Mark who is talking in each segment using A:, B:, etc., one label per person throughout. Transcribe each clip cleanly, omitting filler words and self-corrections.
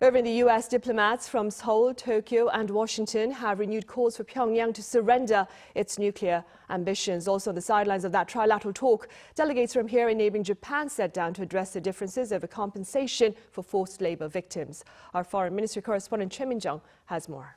A: Over in the U.S., diplomats from Seoul, Tokyo and Washington have renewed calls for Pyongyang to surrender its nuclear ambitions. Also on the sidelines of that trilateral talk, delegates from here and neighboring Japan sat down to address the differences over compensation for forced labor victims. Our Foreign Ministry correspondent Choi Min-jung has more.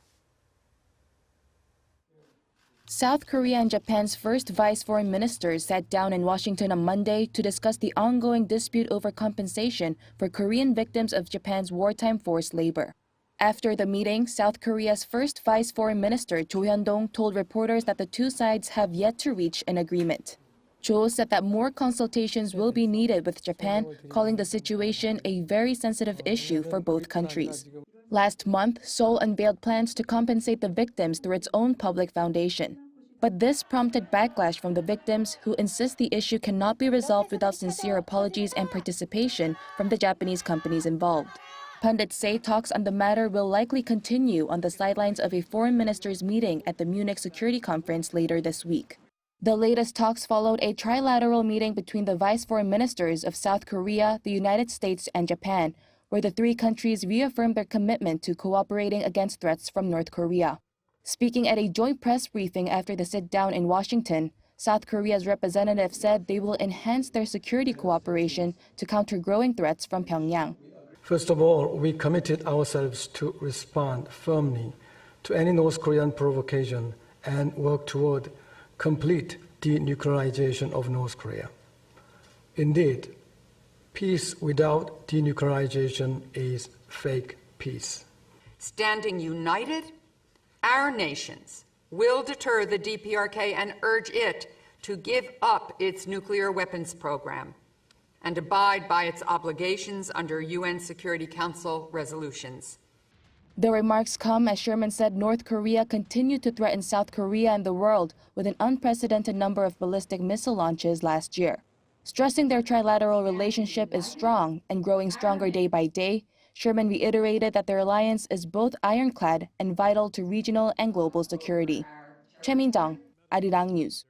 B: South Korea and Japan's first vice foreign ministers sat down in Washington on Monday to discuss the ongoing dispute over compensation for Korean victims of Japan's wartime forced labor. After the meeting, South Korea's first vice foreign minister, Hyun-dong, told reporters that the two sides have yet to reach an agreement. Cho said that more consultations will be needed with Japan, calling the situation a very sensitive issue for both countries. Last month, Seoul unveiled plans to compensate the victims through its own public foundation. But this prompted backlash from the victims, who insist the issue cannot be resolved without sincere apologies and participation from the Japanese companies involved. Pundits say talks on the matter will likely continue on the sidelines of a foreign ministers' meeting at the Munich Security Conference later this week. The latest talks followed a trilateral meeting between the vice foreign ministers of South Korea, the United States, and Japan, where the three countries reaffirmed their commitment to cooperating against threats from North Korea. Speaking at a joint press briefing after the sit-down in Washington, South Korea's representative said they will enhance their security cooperation to counter growing threats from Pyongyang.
C: First of all, we committed ourselves to respond firmly to any North Korean provocation and work toward complete denuclearization of North Korea. Indeed, peace without denuclearization is fake peace.
D: Standing united, our nations will deter the DPRK and urge it to give up its nuclear weapons program and abide by its obligations under UN Security Council resolutions.
B: The remarks come as Sherman said North Korea continued to threaten South Korea and the world with an unprecedented number of ballistic missile launches last year. Stressing their trilateral relationship is strong and growing stronger day by day, Sherman reiterated that their alliance is both ironclad and vital to regional and global security. Min-jung, Arirang News.